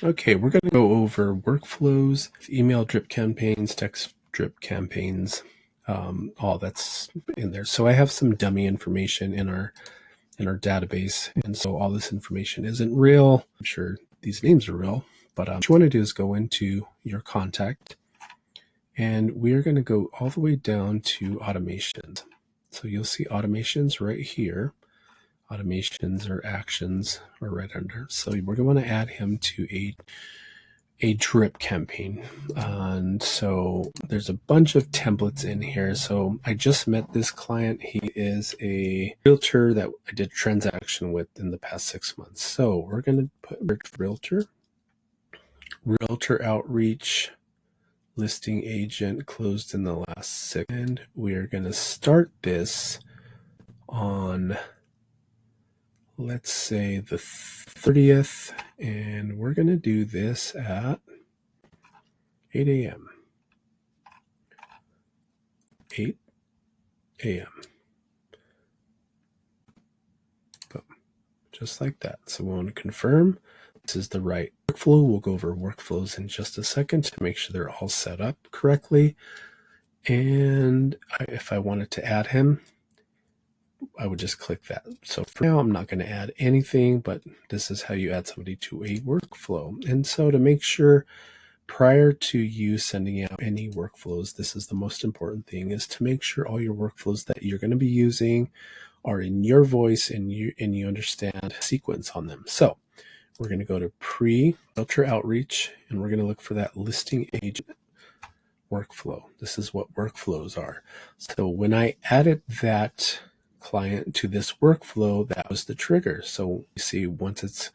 Okay, we're going to go over workflows, email drip campaigns, text drip campaigns, all that's in there. So I have some dummy information in our database, and so all this information isn't real. I'm sure these names are real, but what you want to do is go into your contact, and we're going to go all the way down to automations. So you'll see automations right here. Automations or actions are right under. So we're going to add him to a drip campaign. And so there's a bunch of templates in here. So I just met this client. He is a realtor that I did a transaction with in the past 6 months. So we're going to put realtor outreach, listing agent closed in the last 6. And we are going to start this on, let's say, the 30th, and we're going to do this at 8 a.m. 8 a.m. Boom. Just like that. So we want to confirm this is the right workflow. We'll go over workflows in just a second to make sure they're all set up correctly. And if I wanted to add him, I would just click that. So for now, I'm not going to add anything, but this is how you add somebody to a workflow. And so to make sure, prior to you sending out any workflows, this is the most important thing, is to make sure all your workflows that you're going to be using are in your voice and you understand sequence on them. So we're going to go to pre-filter outreach, and we're going to look for that listing agent workflow. This is what workflows are. So when I added that client to this workflow, that was the trigger. So you see, once it's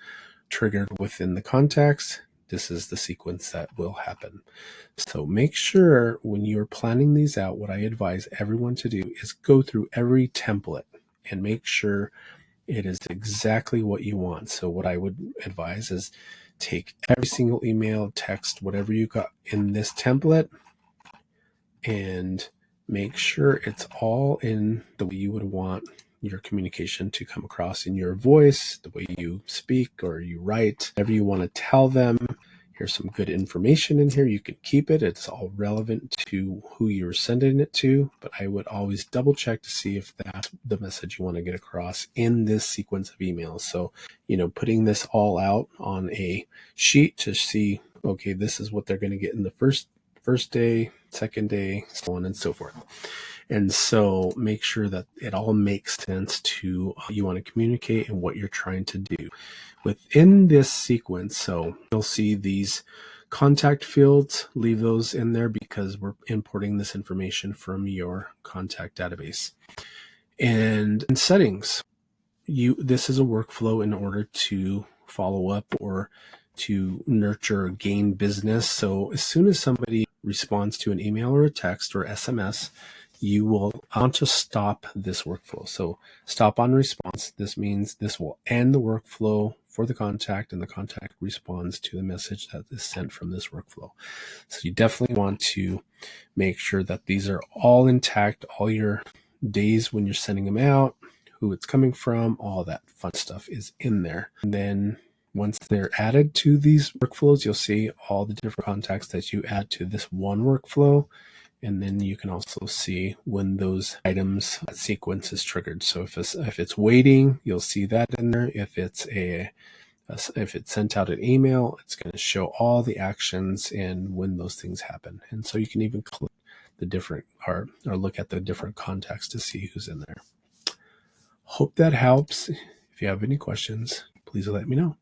triggered within the contacts, this is the sequence that will happen. So make sure when you're planning these out, what I advise everyone to do is go through every template and make sure it is exactly what you want. So what I would advise is take every single email, text, whatever you got in this template, and make sure it's all in the way you would want your communication to come across in your voice, the way you speak or you write, whatever you want to tell them. Here's some good information in here. You can keep it. It's all relevant to who you're sending it to, but I would always double check to see if that's the message you want to get across in this sequence of emails. So, putting this all out on a sheet to see, okay, this is what they're going to get in the first day, second day, so on and so forth. And so make sure that it all makes sense to you want to communicate and what you're trying to do within this sequence. So you'll see these contact fields, leave those in there because we're importing this information from your contact database. And in settings, this is a workflow in order to follow up or to nurture or gain business. So as soon as somebody responds to an email or a text or SMS, you will want to stop this workflow. So stop on response. This means this will end the workflow for the contact, and the contact responds to the message that is sent from this workflow. So you definitely want to make sure that these are all intact, all your days when you're sending them out, who it's coming from, all that fun stuff is in there. And then once they're added to these workflows, you'll see all the different contacts that you add to this one workflow. And then you can also see when those items sequence is triggered. So if it's waiting, you'll see that in there. If it's sent out an email, it's going to show all the actions and when those things happen. And so you can even click the different or look at the different contacts to see who's in there. Hope that helps. If you have any questions, please let me know.